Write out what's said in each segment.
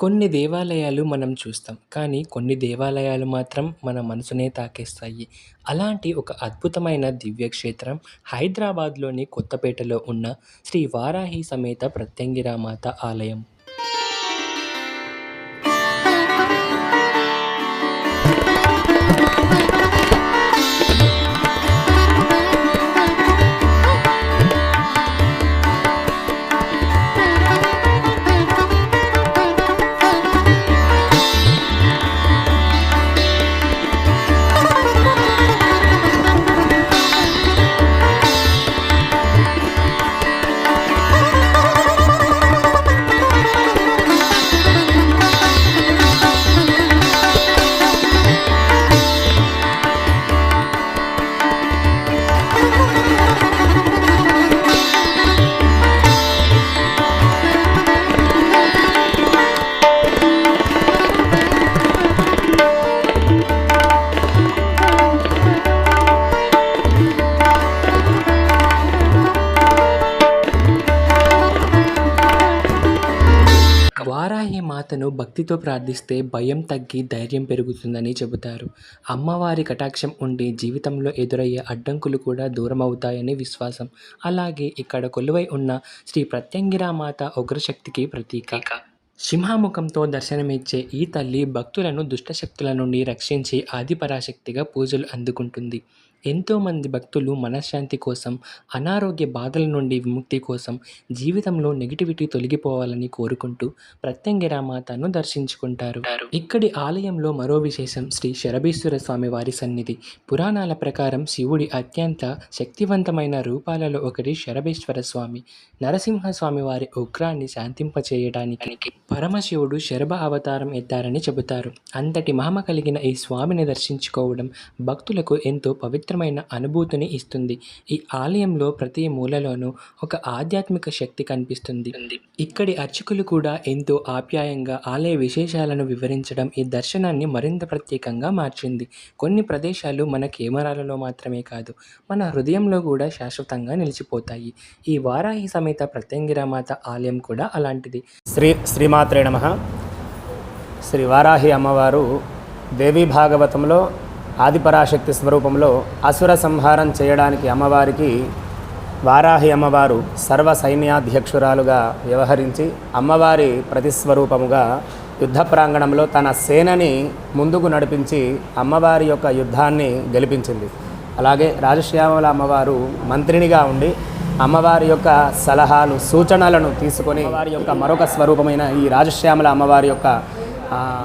కొన్ని దేవాలయాలు మనం చూస్తాం. కానీ కొన్ని దేవాలయాలు మాత్రం మన మనసునే తాకేస్తాయి. అలాంటి ఒక అద్భుతమైన దివ్యక్షేత్రం హైదరాబాద్‌లోని కొత్తపేటలో ఉన్న శ్రీ వారాహి సమేత ప్రత్యంగిరామాత ఆలయం. వారాహి మాతను భక్తితో ప్రార్థిస్తే భయం తగ్గి ధైర్యం పెరుగుతుందని చెబుతారు. అమ్మవారి కటాక్షం ఉండి జీవితంలో ఎదురయ్యే అడ్డంకులు కూడా దూరమవుతాయని విశ్వాసం. అలాగే ఇక్కడ కొలువై ఉన్న శ్రీ ప్రత్యంగిరామాత ఉగ్రశక్తికి ప్రతీక. సింహముఖంతో దర్శనమిచ్చే ఈ తల్లి భక్తులను దుష్టశక్తుల నుండి రక్షించి ఆదిపరాశక్తిగా పూజలు అందుకుంటుంది. ఎంతోమంది భక్తులు మనశ్శాంతి కోసం, అనారోగ్య బాధల నుండి విముక్తి కోసం, జీవితంలో నెగిటివిటీ తొలగిపోవాలని కోరుకుంటూ ప్రత్యంగిరామాతను దర్శించుకుంటారు. ఇక్కడి ఆలయంలో మరో విశేషం శ్రీ శరభేశ్వర స్వామి వారి సన్నిధి. పురాణాల ప్రకారం శివుడి అత్యంత శక్తివంతమైన రూపాలలో ఒకటి శరభేశ్వర స్వామి. నరసింహస్వామి వారి ఉగ్రాన్ని శాంతింపచేయడానికి పరమశివుడు శరభ అవతారం ఎత్తారని చెబుతారు. అంతటి మహిమ కలిగిన ఈ స్వామిని దర్శించుకోవడం భక్తులకు ఎంతో పవిత్రమైన అనుభూతిని ఇస్తుంది. ఈ ఆలయంలో ప్రతి మూలలోనూ ఒక ఆధ్యాత్మిక శక్తి కనిపిస్తుంది. ఇక్కడి అర్చకులు కూడా ఎంతో ఆప్యాయంగా ఆలయ విశేషాలను వివరించడం ఈ దర్శనాన్ని మరింత ప్రత్యేకంగా మార్చింది. కొన్ని ప్రదేశాలు మన కెమెరాలలో మాత్రమే కాదు, మన హృదయంలో కూడా శాశ్వతంగా నిలిచిపోతాయి. ఈ వారాహి సమేత ప్రత్యంగిరామాత ఆలయం కూడా అలాంటిది. శ్రీమాత్రే నమః. శ్రీ వారాహి అమ్మవారు దేవీ భాగవతంలో ఆదిపరాశక్తి స్వరూపంలో అసుర సంహారం చేయడానికి అమ్మవారికి వారాహి అమ్మవారు సర్వ సైన్యాధ్యక్షురాలుగా వ్యవహరించి అమ్మవారి ప్రతిస్వరూపముగా యుద్ధ ప్రాంగణంలో తన సేనని ముందుకు నడిపించి అమ్మవారి యొక్క యుద్ధాన్ని గెలిపించింది. అలాగే రాజశ్యామల అమ్మవారు మంత్రినిగా ఉండి అమ్మవారి యొక్క సలహాలు సూచనలను తీసుకొని వారి యొక్క మరొక స్వరూపమైన ఈ రాజశ్యామల అమ్మవారి యొక్క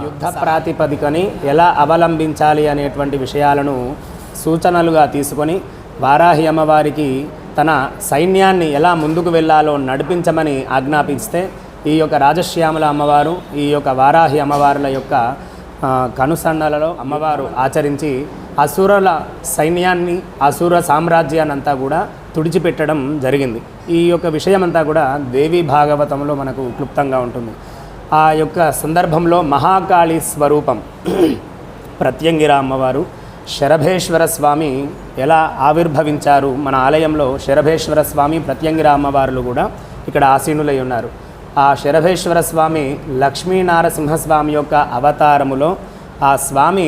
యుద్ధ ప్రాతిపదికని ఎలా అవలంబించాలి అనేటువంటి విషయాలను సూచనలుగా తీసుకొని వారాహి అమ్మవారికి తన సైన్యాన్ని ఎలా ముందుకు వెళ్ళాలో నడిపించమని ఆజ్ఞాపిస్తే ఈ యొక్క రాజశ్యామల అమ్మవారు ఈ యొక్క వారాహి అమ్మవారుల యొక్క కనుసన్నలలో అమ్మవారు ఆచరించి అసురుల సైన్యాన్ని అసుర సామ్రాజ్యాన్ని అంతా కూడా తుడిచిపెట్టడం జరిగింది. ఈ యొక్క విషయమంతా కూడా దేవీ భాగవతంలో మనకు క్లుప్తంగా ఉంటుంది. ఆ యొక్క సందర్భంలో మహాకాళి స్వరూపం ప్రత్యంగిరా అమ్మవారు శరభేశ్వర స్వామి ఎలా ఆవిర్భవించారు. మన ఆలయంలో శరభేశ్వర స్వామి ప్రత్యంగిరా అమ్మవారులు కూడా ఇక్కడ ఆసీనులై ఉన్నారు. ఆ శరభేశ్వర స్వామి లక్ష్మీనారసింహస్వామి యొక్క అవతారములో ఆ స్వామి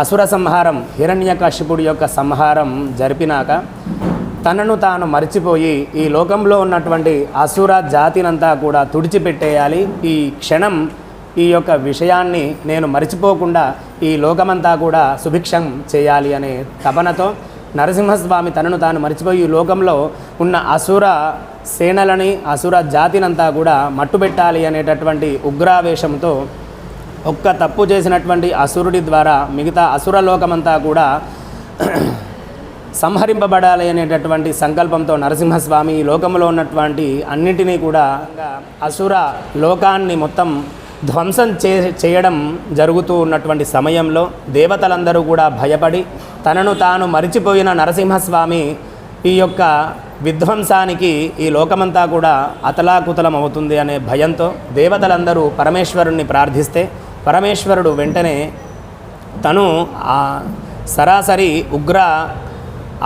అసుర సంహారం హిరణ్యకశిపుడి యొక్క సంహారం జరిపినాక తనను తాను మరిచిపోయి ఈ లోకంలో ఉన్నటువంటి అసుర జాతినంతా కూడా తుడిచిపెట్టేయాలి, ఈ క్షణం ఈ యొక్క విషయాన్ని నేను మరిచిపోకుండా ఈ లోకమంతా కూడా సుభిక్షం చేయాలి అనే తపనతో నరసింహస్వామి తనను తాను మరిచిపోయి ఈ లోకంలో ఉన్న అసుర సేనలని అసుర జాతినంతా కూడా మట్టుబెట్టాలి అనేటటువంటి ఉగ్రావేశంతో ఒక్క తప్పు చేసినటువంటి అసురుడి ద్వారా మిగతా అసుర లోకమంతా కూడా సంహరింపబడాలి అనేటటువంటి సంకల్పంతో నరసింహస్వామి ఈ లోకంలో ఉన్నటువంటి అన్నింటినీ కూడా అసుర లోకాన్ని మొత్తం ధ్వంసం చేయడం జరుగుతూ ఉన్నటువంటి సమయంలో దేవతలందరూ కూడా భయపడి తనను తాను మరిచిపోయిన నరసింహస్వామి ఈ యొక్క విధ్వంసానికి ఈ లోకమంతా కూడా అతలాకుతలం అవుతుంది అనే భయంతో దేవతలందరూ పరమేశ్వరుణ్ణి ప్రార్థిస్తే పరమేశ్వరుడు వెంటనే తను సరాసరి ఉగ్ర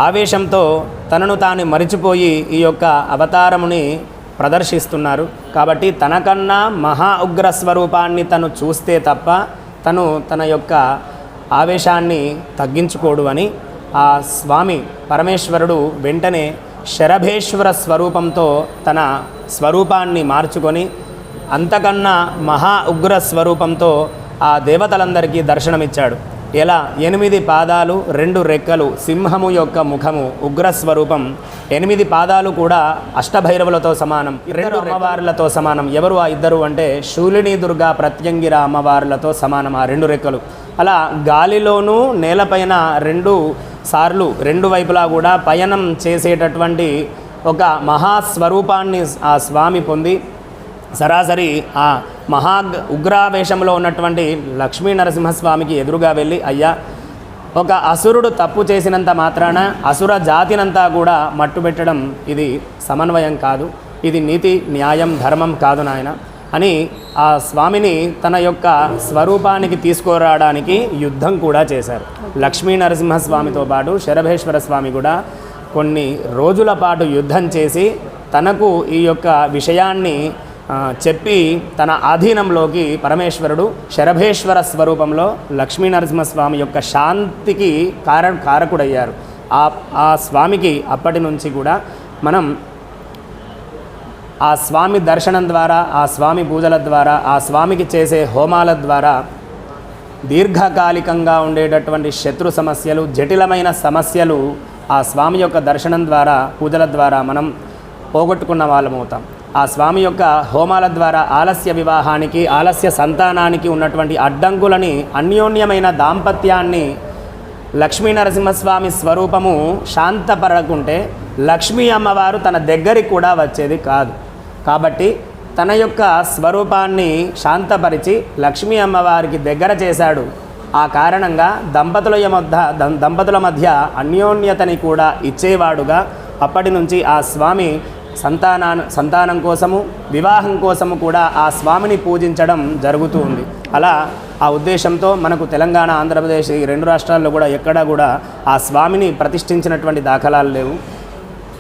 ఆవేశంతో తనను తాను మరిచిపోయి ఈ యొక్క అవతారముని ప్రదర్శిస్తున్నారు. కాబట్టి తనకన్నా మహా ఉగ్ర స్వరూపాన్ని తను చూస్తే తప్ప తను తన యొక్క ఆవేశాన్ని తగ్గించుకోడు అని ఆ స్వామి పరమేశ్వరుడు వెంటనే శరభేశ్వర స్వరూపంతో తన స్వరూపాన్ని మార్చుకొని అంతకన్నా మహా ఉగ్ర స్వరూపంతో ఆ దేవతలందరికీ దర్శనమిచ్చాడు. ఎలా 8 పాదాలు 2 రెక్కలు, సింహము యొక్క ముఖము, ఉగ్రస్వరూపం. 8 పాదాలు కూడా అష్టభైరవులతో సమానం, 2 అమ్మవార్లతో సమానం. ఎవరు ఆ ఇద్దరు అంటే శూలిని దుర్గా ప్రత్యంగిర అమ్మవార్లతో సమానం ఆ 2 రెక్కలు. అలా గాలిలోనూ నేలపైన 2 సార్లు 2 వైపులా కూడా పయనం చేసేటటువంటి ఒక మహాస్వరూపాన్ని ఆ స్వామి పొంది సరాసరి ఆ మహా ఉగ్రావేశంలో ఉన్నటువంటి లక్ష్మీ నరసింహస్వామికి ఎదురుగా వెళ్ళి, అయ్యా, ఒక అసురుడు తప్పు చేసినంత మాత్రాన అసుర జాతినంతా కూడా మట్టుబెట్టడం ఇది సమన్వయం కాదు, ఇది నీతి న్యాయం ధర్మం కాదు నాయన అని ఆ స్వామిని తన యొక్క స్వరూపానికి తీసుకురావడానికి యుద్ధం కూడా చేశారు. లక్ష్మీ నరసింహస్వామితో పాటు శరభేశ్వర స్వామి కూడా కొన్ని రోజుల పాటు యుద్ధం చేసి తనకు ఈ యొక్క విషయాన్ని చెప్పి తన ఆధీనంలోకి పరమేశ్వరుడు శరభేశ్వర స్వరూపంలో లక్ష్మీ నరసింహస్వామి యొక్క శాంతికి కారకుడయ్యారు. ఆ స్వామికి అప్పటి నుంచి కూడా మనం ఆ స్వామి దర్శనం ద్వారా, ఆ స్వామి పూజల ద్వారా, ఆ స్వామికి చేసే హోమాల ద్వారా దీర్ఘకాలికంగా ఉండేటటువంటి శత్రు సమస్యలు, జటిలమైన సమస్యలు ఆ స్వామి యొక్క దర్శనం ద్వారా, పూజల ద్వారా మనం పోగొట్టుకున్న వాళ్ళమవుతాం. ఆ స్వామి యొక్క హోమాల ద్వారా ఆలస్య వివాహానికి, ఆలస్య సంతానానికి ఉన్నటువంటి అడ్డంకులని, అన్యోన్యమైన దాంపత్యాన్ని లక్ష్మీ నరసింహస్వామి స్వరూపము శాంతపరకుంటే లక్ష్మీ అమ్మవారు తన దగ్గరికి కూడా వచ్చేది కాదు. కాబట్టి తన యొక్క స్వరూపాన్ని శాంతపరిచి లక్ష్మీ అమ్మవారికి దగ్గర చేశాడు. ఆ కారణంగా దంపతుల మధ్య అన్యోన్యతని కూడా ఇచ్చేవాడుగా అప్పటి నుంచి ఆ స్వామి సంతానం కోసము, వివాహం కోసము కూడా ఆ స్వామిని పూజించడం జరుగుతూ ఉంది. అలా ఆ ఉద్దేశంతో మనకు తెలంగాణ, ఆంధ్రప్రదేశ్ ఈ 2 రాష్ట్రాల్లో కూడా ఎక్కడా కూడా ఆ స్వామిని ప్రతిష్ఠించినటువంటి దాఖలాలు లేవు.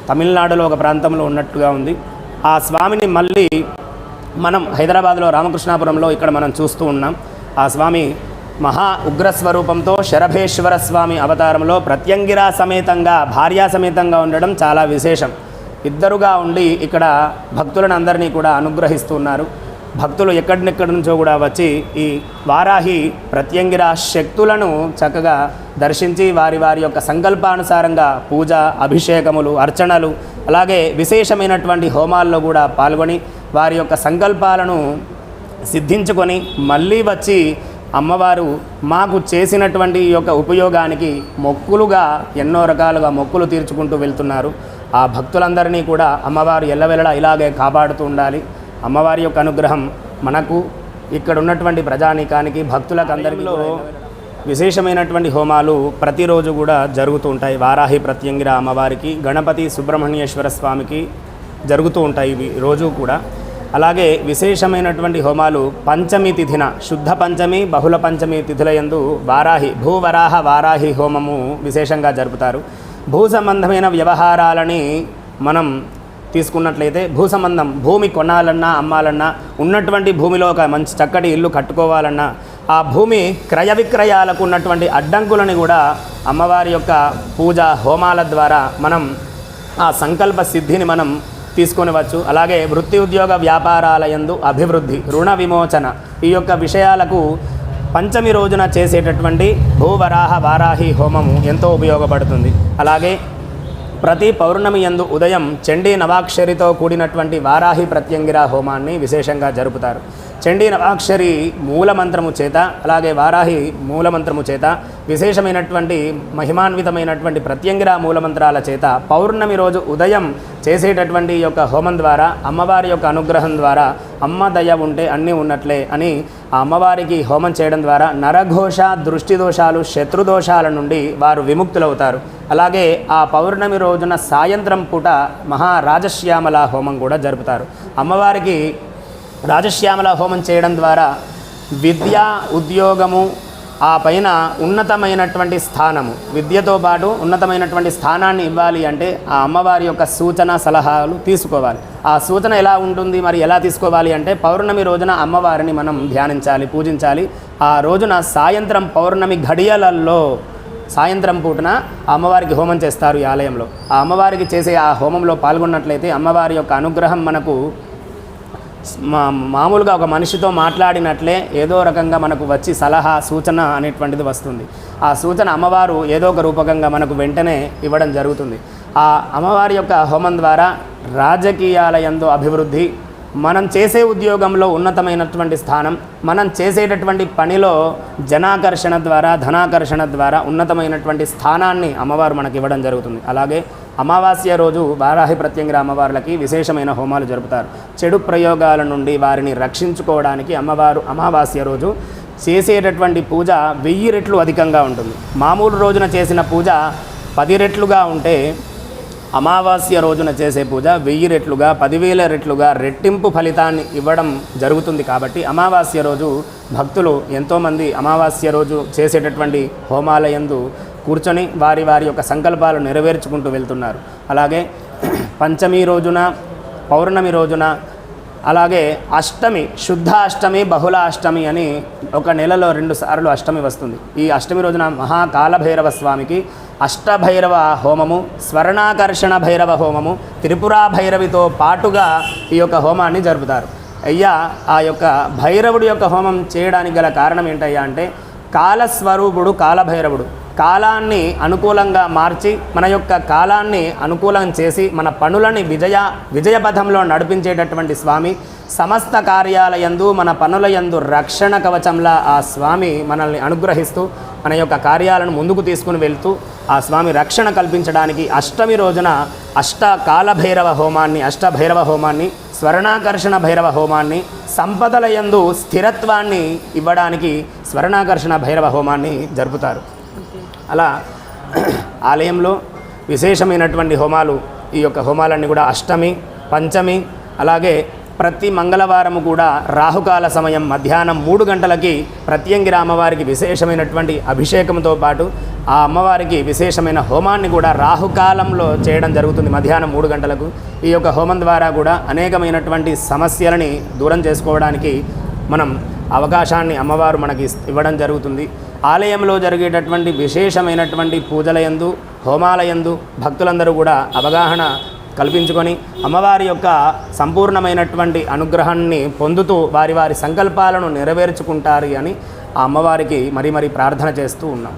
తమిళనాడులో ఒక ప్రాంతంలో ఉన్నట్టుగా ఉంది. ఆ స్వామిని మళ్ళీ మనం హైదరాబాద్లో రామకృష్ణాపురంలో ఇక్కడ మనం చూస్తూ ఉన్నాం. ఆ స్వామి మహా ఉగ్రస్వరూపంతో శరభేశ్వర స్వామి అవతారంలో ప్రత్యంగిరా సమేతంగా, భార్యా సమేతంగా ఉండడం చాలా విశేషం. ఇద్దరుగా ఉండి ఇక్కడ భక్తులను అందరినీ కూడా అనుగ్రహిస్తున్నారు. భక్తులు ఎక్కడినెక్కడి నుంచో కూడా వచ్చి ఈ వారాహి ప్రత్యంగిర శక్తులను చక్కగా దర్శించి వారి యొక్క సంకల్పానుసారంగా పూజ, అభిషేకములు, అర్చనలు, అలాగే విశేషమైనటువంటి హోమాల్లో కూడా పాల్గొని వారి యొక్క సంకల్పాలను సిద్ధించుకొని మళ్ళీ వచ్చి అమ్మవారు మాకు చేసినటువంటి ఈ యొక్క ఉపయోగానికి మొక్కులుగా ఎన్నో రకాలుగా మొక్కులు తీర్చుకుంటూ వెళ్తున్నారు. ఆ భక్తులందరినీ కూడా అమ్మవారు ఎల్లవెల్లలా ఇలాగే కాపాడుతూ ఉండాలి. అమ్మవారి యొక్క అనుగ్రహం మనకు, ఇక్కడ ఉన్నటువంటి ప్రజానీకానికి, భక్తులకు అందరికీ విశేషమైనటువంటి హోమాలు ప్రతిరోజు కూడా జరుగుతూ ఉంటాయి. వారాహి ప్రత్యంగిర అమ్మవారికి, గణపతి సుబ్రహ్మణ్యేశ్వర స్వామికి జరుగుతూ ఉంటాయి ఇవి రోజు కూడా. అలాగే విశేషమైనటువంటి హోమాలు పంచమి తిథిన, శుద్ధ పంచమి, బహుళ పంచమి తిథుల యందు భూవరాహ వారాహి హోమము విశేషంగా జరుపుతారు. భూ సంబంధమైన వ్యవహారాలని మనం తీసుకున్నట్లయితే, భూ సంబంధం, భూమి కొనాలన్నా, అమ్మాలన్నా, ఉన్నటువంటి భూమిలో ఒక మంచి చక్కటి ఇల్లు కట్టుకోవాలన్నా, ఆ భూమి క్రయ విక్రయాలకు ఉన్నటువంటి అడ్డంకులని కూడా అమ్మవారి యొక్క పూజ హోమాల ద్వారా మనం ఆ సంకల్ప సిద్ధిని మనం తీసుకొనవచ్చు. అలాగే వృత్తి ఉద్యోగ వ్యాపారాల యందు అభివృద్ధి, రుణ విమోచన, ఈ యొక్క విషయాలకు పంచమి రోజున చేసేటటువంటి భూవరాహ వారాహి హోమము ఎంతో ఉపయోగపడుతుంది. అలాగే ప్రతి పౌర్ణమి యందు ఉదయం చండీ నవాక్షరితో కూడినటువంటి వారాహి ప్రత్యంగిర హోమాన్ని విశేషంగా జరుపుతారు. చండీ నవాక్షరి మూలమంత్రము చేత, అలాగే వారాహి మూలమంత్రము చేత, విశేషమైనటువంటి మహిమాన్వితమైనటువంటి ప్రత్యంగిర మూలమంత్రాల చేత పౌర్ణమి రోజు ఉదయం చేసేటటువంటి యొక్క హోమం ద్వారా అమ్మవారి యొక్క అనుగ్రహం ద్వారా అమ్మ దయ ఉంటే అన్నీ ఉన్నట్లే అని ఆ అమ్మవారికి హోమం చేయడం ద్వారా నరఘోష, దృష్టి దోషాలు, శత్రుదోషాల నుండి వారు విముక్తులవుతారు. అలాగే ఆ పౌర్ణమి రోజున సాయంత్రం పూట మహారాజశ్యామల హోమం కూడా జరుపుతారు. అమ్మవారికి రాజశ్యామల హోమం చేయడం ద్వారా విద్య, ఉద్యోగము, ఆ పైన ఉన్నతమైనటువంటి స్థానము, విద్యతో పాటు ఉన్నతమైనటువంటి స్థానాన్ని ఇవ్వాలి అంటే ఆ అమ్మవారి యొక్క సూచన సలహాలు తీసుకోవాలి. ఆ సూచన ఎలా ఉంటుంది, మరి ఎలా తీసుకోవాలి అంటే పౌర్ణమి రోజున అమ్మవారిని మనం ధ్యానించాలి, పూజించాలి. ఆ రోజున సాయంత్రం పౌర్ణమి ఘడియలలో సాయంత్రం పూటన అమ్మవారికి హోమం చేస్తారు ఈ ఆలయంలో. ఆ అమ్మవారికి చేసే ఆ హోమంలో పాల్గొన్నట్లయితే అమ్మవారి యొక్క అనుగ్రహం మనకు మామూలుగా ఒక మనిషితో మాట్లాడినట్లే ఏదో రకంగా మనకు వచ్చి సలహా సూచన అనేటువంటిది వస్తుంది. ఆ సూచన అమ్మవారు ఏదో ఒక రూపకంగా మనకు వెంటనే ఇవ్వడం జరుగుతుంది. ఆ అమ్మవారి యొక్క హోమం ద్వారా రాజకీయాల యందు అభివృద్ధి, మనం చేసే ఉద్యోగంలో ఉన్నతమైనటువంటి స్థానం, మనం చేసేటటువంటి పనిలో జనాకర్షణ ద్వారా ధనాకర్షణ ద్వారా ఉన్నతమైనటువంటి స్థానాన్ని అమ్మవారు మనకి ఇవ్వడం జరుగుతుంది. అలాగే అమావాస్య రోజు వారాహి ప్రత్యంగిర అమ్మవార్లకి విశేషమైన హోమాలు జరుపుతారు. చెడు ప్రయోగాల నుండి వారిని రక్షించుకోవడానికి అమ్మవారు అమావాస్య రోజు చేసేటటువంటి పూజ 1000 రెట్లు అధికంగా ఉంటుంది. మామూలు రోజున చేసిన పూజ 10 రెట్లుగా ఉంటే అమావాస్య రోజున చేసే పూజ 1000 రెట్లుగా 10,000 రెట్లుగా రెట్టింపు ఫలితాన్ని ఇవ్వడం జరుగుతుంది. కాబట్టి అమావాస్య రోజు భక్తులు ఎంతోమంది అమావాస్య రోజు చేసేటటువంటి హోమాల యందు కూర్చొని వారి వారి యొక్క సంకల్పాలు నెరవేర్చుకుంటూ వెళ్తున్నారు. అలాగే పంచమి రోజున, పౌర్ణమి రోజున, అలాగే అష్టమి, శుద్ధ అష్టమి, బహుళ అష్టమి అని ఒక నెలలో 2 సార్లు అష్టమి వస్తుంది. ఈ అష్టమి రోజున మహాకాలభైరవ స్వామికి అష్టభైరవ హోమము, స్వర్ణాకర్షణ భైరవ హోమము, త్రిపురా భైరవితో పాటుగా ఈ యొక్క హోమాన్ని జరుపుతారు. అయ్యా ఆ యొక్క భైరవుడి యొక్క హోమం చేయడానికి గల కారణం ఏంటయ్యా అంటే కాలస్వరూపుడు కాలభైరవుడు కాలాన్ని అనుకూలంగా మార్చి మన యొక్క కాలాన్ని అనుకూలం చేసి మన పనులని విజయపథంలో నడిపించేటటువంటి స్వామి. సమస్త కార్యాలయందు మన పనుల యందు రక్షణ కవచంలా ఆ స్వామి మనల్ని అనుగ్రహిస్తూ మన యొక్క కార్యాలను ముందుకు తీసుకుని వెళ్తూ ఆ స్వామి రక్షణ కల్పించడానికి అష్టమి రోజున అష్టకాలభైరవ హోమాన్ని, అష్టభైరవ హోమాన్ని, స్వర్ణాకర్షణ భైరవ హోమాన్ని, సంపదల యందు స్థిరత్వాన్ని ఇవ్వడానికి స్వర్ణాకర్షణ భైరవ హోమాన్ని జరుపుతారు. అలా ఆలయంలో విశేషమైనటువంటి హోమాలు, ఈ యొక్క హోమాలన్నీ కూడా అష్టమి, పంచమి, అలాగే ప్రతి మంగళవారము కూడా రాహుకాల సమయం మధ్యాహ్నం 3 గంటలకి ప్రత్యంగిర అమ్మవారికి విశేషమైనటువంటి అభిషేకంతో పాటు ఆ అమ్మవారికి విశేషమైన హోమాన్ని కూడా రాహుకాలంలో చేయడం జరుగుతుంది మధ్యాహ్నం 3 గంటలకు. ఈ యొక్క హోమం ద్వారా కూడా అనేకమైనటువంటి సమస్యలని దూరం చేసుకోవడానికి మనం అవకాశాన్ని అమ్మవారు మనకి ఇవ్వడం జరుగుతుంది. ఆలయంలో జరిగేటటువంటి విశేషమైనటువంటి పూజలయందు, హోమాలయందు భక్తులందరూ కూడా అవగాహన కల్పించుకొని అమ్మవారి యొక్క సంపూర్ణమైనటువంటి అనుగ్రహాన్ని పొందుతూ వారి వారి సంకల్పాలను నెరవేర్చుకుంటారు అని ఆ అమ్మవారికి మరీ ప్రార్థన చేస్తూ ఉన్నాం.